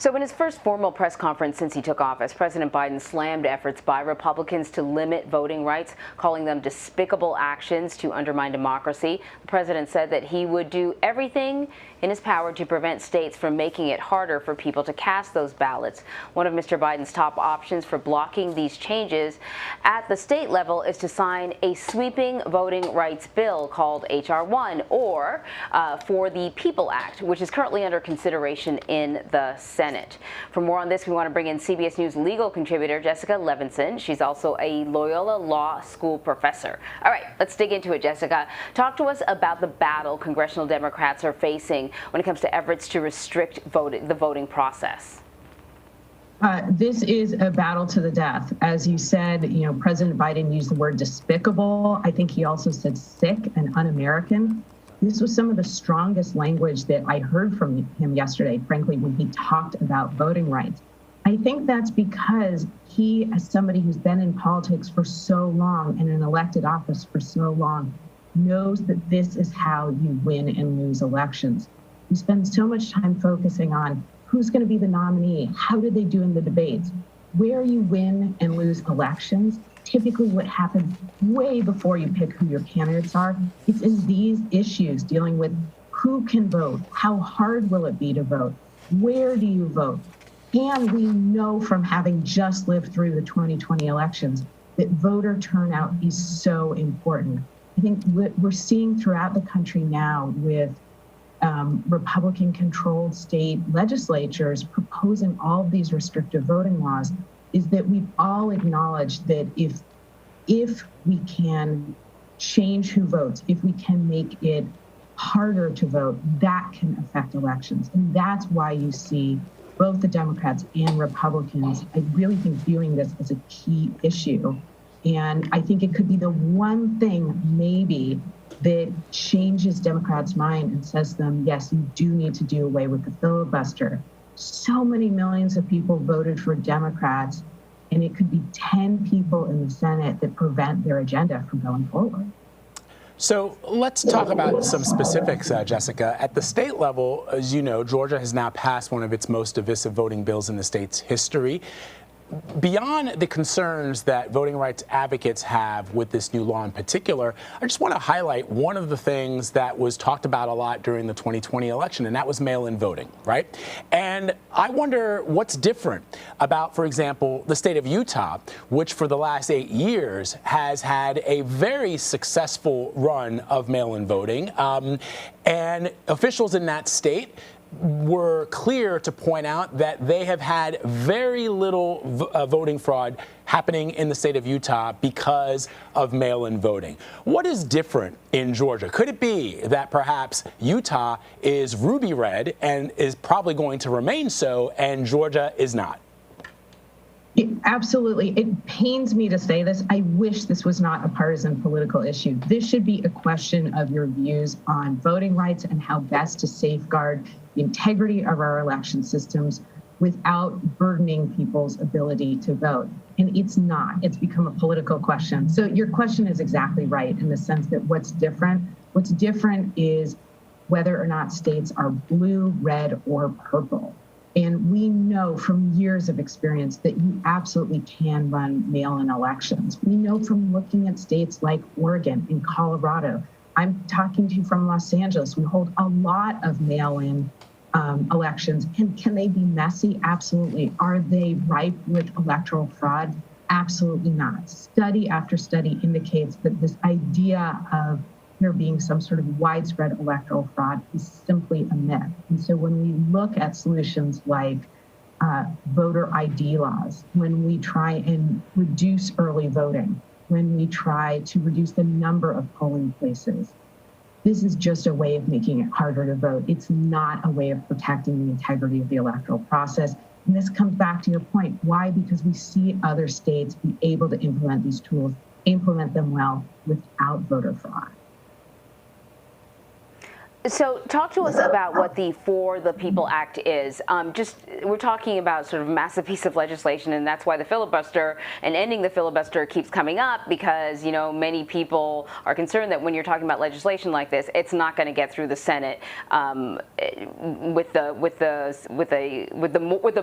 So in his first formal press conference since he took office, President Biden slammed efforts by Republicans to limit voting rights, calling them despicable actions to undermine democracy. The president said that he would do everything in his power to prevent states from making it harder for people to cast those ballots. One of Mr. Biden's top options for blocking these changes at the state level is to sign a sweeping voting rights bill called H.R. 1, or for the PEOPLE Act, which is currently under consideration in the Senate. For more on this, we want to bring in CBS News legal contributor Jessica Levinson. She's also a Loyola Law School professor. All right, let's dig into it, Jessica. Talk to us about the battle congressional Democrats are facing when it comes to efforts to restrict the voting process. This is a battle to the death. As you said, President Biden used the word despicable. I think he also said sick and un-American. This was some of the strongest language that I heard from him yesterday, frankly, when he talked about voting rights. I think that's because he, as somebody who's been in politics for so long and in elected office for so long, knows that this is how you win and lose elections. We spend so much time focusing on who's going to be the nominee, how did they do in the debates, where you win and lose elections. Typically what happens way before you pick who your candidates are, it's in these issues dealing with who can vote, how hard will it be to vote, where do you vote? And we know from having just lived through the 2020 elections that voter turnout is so important. I think what we're seeing throughout the country now with Republican-controlled state legislatures proposing all of these restrictive voting laws is that we've all acknowledged that if we can change who votes, if we can make it harder to vote, that can affect elections. And that's why you see both the Democrats and Republicans, I really think, viewing this as a key issue. And I think it could be the one thing maybe that changes Democrats' mind and says to them, yes, you do need to do away with the filibuster. So many millions of people voted for Democrats, and it could be 10 people in the Senate that prevent their agenda from going forward. So let's talk about some specifics, Jessica. At the state level, as you know, Georgia has now passed one of its most divisive voting bills in the state's history. Beyond the concerns that voting rights advocates have with this new law in particular, I just want to highlight one of the things that was talked about a lot during the 2020 election, and that was mail-in voting, right? And I wonder what's different about, for example, the state of Utah, which for the last 8 years has had a very successful run of mail-in voting. And officials in that state were clear to point out that they have had very little voting fraud happening in the state of Utah because of mail-in voting. What is different in Georgia? Could it be that perhaps Utah is ruby red and is probably going to remain so, and Georgia is not? Absolutely. It pains me to say this. I wish this was not a partisan political issue. This should be a question of your views on voting rights and how best to safeguard the integrity of our election systems without burdening people's ability to vote. And it's not. It's become a political question. So your question is exactly right in the sense that what's different is whether or not states are blue, red, or purple. And we know from years of experience that you absolutely can run mail-in elections. We know from looking at states like Oregon and Colorado. I'm talking to you from Los Angeles. We hold a lot of mail-in elections. And can they be messy? Absolutely. Are they ripe with electoral fraud? Absolutely not. Study after study indicates that this idea of there being some sort of widespread electoral fraud is simply a myth. And so when we look at solutions like voter ID laws, when we try and reduce early voting, when we try to reduce the number of polling places, this is just a way of making it harder to vote. It's not a way of protecting the integrity of the electoral process. And this comes back to your point. Why? Because we see other states be able to implement these tools, implement them well without voter fraud. So talk to us about what the For the People Act is. We're talking about sort of a massive piece of legislation, and that's why the filibuster and ending the filibuster keeps coming up, because, you know, many people are concerned that when you're talking about legislation like this, it's not going to get through the Senate with the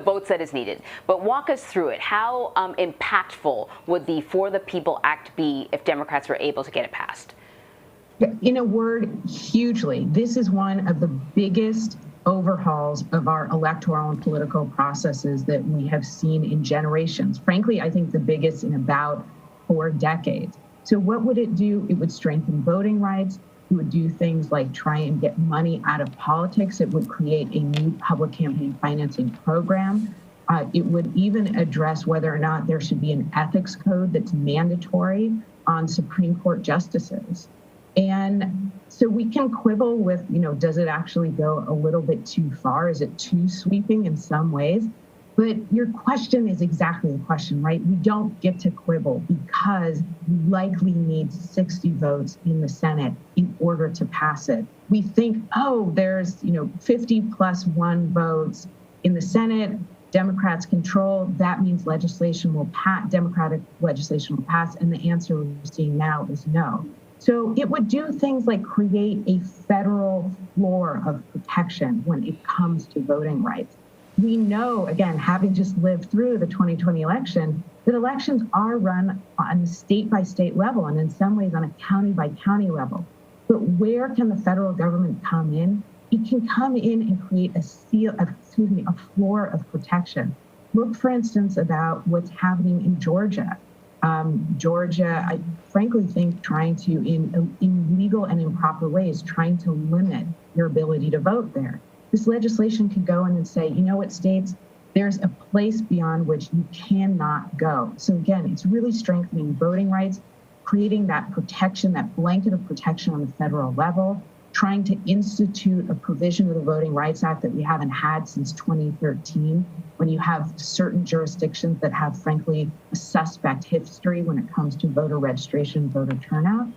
votes that is needed. But walk us through it. How impactful would the For the People Act be if Democrats were able to get it passed? In a word, hugely. This is one of the biggest overhauls of our electoral and political processes that we have seen in generations. Frankly, I think the biggest in about 4 decades. So what would it do? It would strengthen voting rights. It would do things like try and get money out of politics. It would create a new public campaign financing program. It would even address whether or not there should be an ethics code that's mandatory on Supreme Court justices. And so we can quibble with, you know, does it actually go a little bit too far? Is it too sweeping in some ways? But your question is exactly the question, right? We don't get to quibble because you likely need 60 votes in the Senate in order to pass it. We think, oh, there's, 50 plus 1 votes in the Senate. Democrats control. That means Democratic legislation will pass. And the answer we're seeing now is no. So it would do things like create a federal floor of protection when it comes to voting rights. We know, again, having just lived through the 2020 election, that elections are run on a state-by-state level and in some ways on a county-by-county level. But where can the federal government come in? It can come in and create a floor of protection. Look, for instance, about what's happening in Georgia. Georgia, I frankly think trying to, in legal and improper ways, trying to limit your ability to vote there. This legislation could go in and say, you know what, states, there's a place beyond which you cannot go. So again, it's really strengthening voting rights, creating that protection, that blanket of protection on the federal level, trying to institute a provision of the Voting Rights Act that we haven't had since 2013, when you have certain jurisdictions that have, frankly, a suspect history when it comes to voter registration, voter turnout,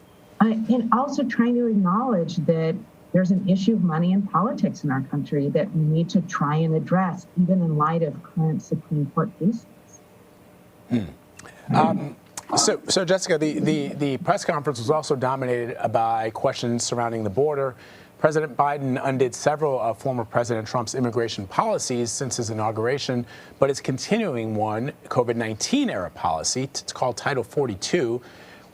and also trying to acknowledge that there's an issue of money in politics in our country that we need to try and address, even in light of current Supreme Court cases. So Jessica, the press conference was also dominated by questions surrounding the border. President Biden undid several of former President Trump's immigration policies since his inauguration, but is continuing one COVID-19 era policy. It's called Title 42,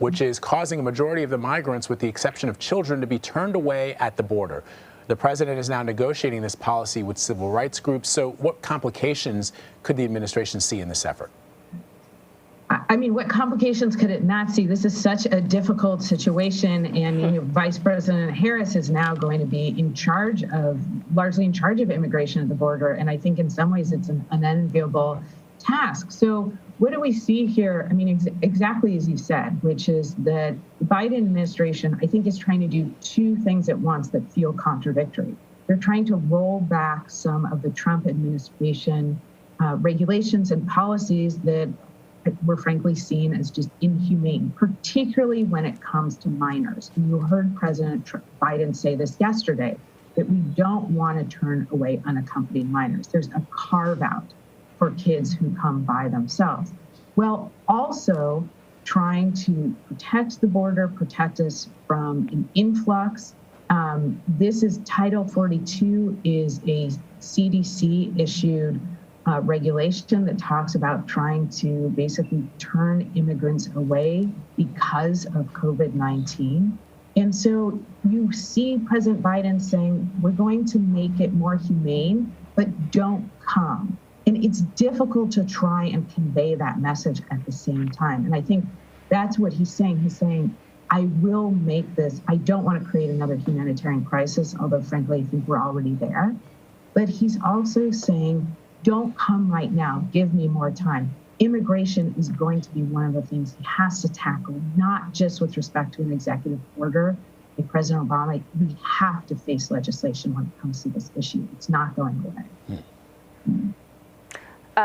which is causing a majority of the migrants, with the exception of children, to be turned away at the border. The president is now negotiating this policy with civil rights groups. So what complications could the administration see in this effort? I mean, what complications could it not see? This is such a difficult situation, and Vice President Harris is now going to be largely in charge of immigration at the border, and I think in some ways it's an unenviable task. So what do we see here? I mean, exactly as you said, which is that the Biden administration, I think, is trying to do 2 things at once that feel contradictory. They're trying to roll back some of the Trump administration regulations and policies that were frankly seen as just inhumane, particularly when it comes to minors. And you heard President Biden say this yesterday, that we don't want to turn away unaccompanied minors. There's a carve-out for kids who come by themselves. Well, also trying to protect the border, protect us from an influx. This is Title 42 is a CDC-issued regulation that talks about trying to basically turn immigrants away because of COVID-19. And so you see President Biden saying, we're going to make it more humane, but don't come. And it's difficult to try and convey that message at the same time. And I think that's what he's saying. He's saying, I will make this, I don't want to create another humanitarian crisis, although frankly, I think we're already there. But he's also saying, don't come right now, give me more time. Immigration is going to be one of the things he has to tackle, not just with respect to an executive order. Like President Obama, we have to face legislation when it comes to this issue. It's not going away.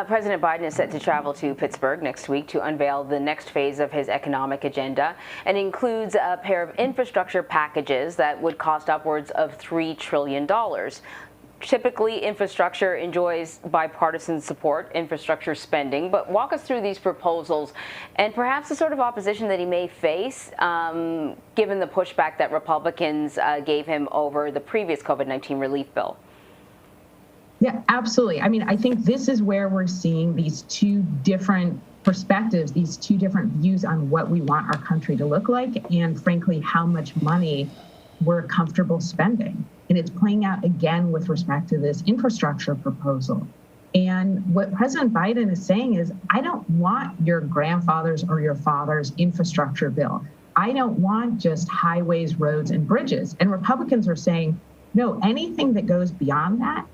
President Biden is set to travel to Pittsburgh next week to unveil the next phase of his economic agenda, and includes a pair of infrastructure packages that would cost upwards of $3 trillion. Typically, infrastructure enjoys bipartisan support, infrastructure spending, but walk us through these proposals and perhaps the sort of opposition that he may face, given the pushback that Republicans gave him over the previous COVID-19 relief bill. Yeah, absolutely. I mean, I think this is where we're seeing these two different perspectives, these two different views on what we want our country to look like, and frankly, how much money we're comfortable spending. And it's playing out again with respect to this infrastructure proposal. And what President Biden is saying is, I don't want your grandfather's or your father's infrastructure bill. I don't want just highways, roads, and bridges. And Republicans are saying, no, anything that goes beyond that,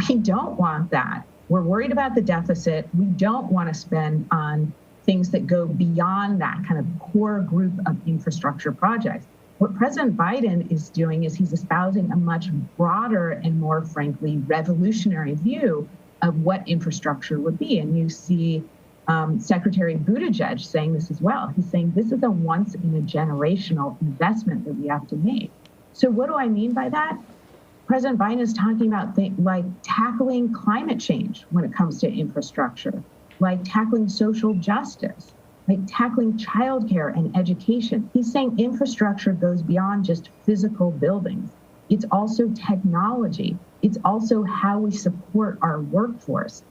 we don't want that. We're worried about the deficit. We don't want to spend on things that go beyond that kind of core group of infrastructure projects. What President Biden is doing is he's espousing a much broader and more, frankly, revolutionary view of what infrastructure would be. And you see Secretary Buttigieg saying this as well. He's saying this is a once-in-a-generational investment that we have to make. So what do I mean by that? President Biden is talking about things like tackling climate change when it comes to infrastructure, like tackling social justice, like tackling childcare and education. He's saying infrastructure goes beyond just physical buildings. It's also technology. It's also how we support our workforce.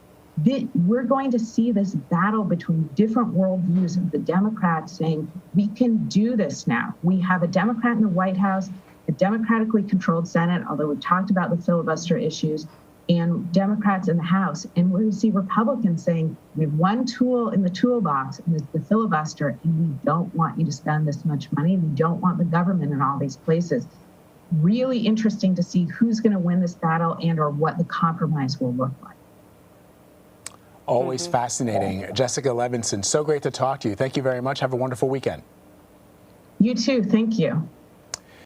We're going to see this battle between different worldviews of the Democrats saying, we can do this now. We have a Democrat in the White House, a democratically controlled Senate, although we've talked about the filibuster issues, and Democrats in the House. And we're going to see Republicans saying, we have one tool in the toolbox, and it's the filibuster, and we don't want you to spend this much money. We don't want the government in all these places. Really interesting to see who's going to win this battle and or what the compromise will look like. Always fascinating. Jessica Levinson, so great to talk to you. Thank you very much. Have a wonderful weekend. You too. Thank you.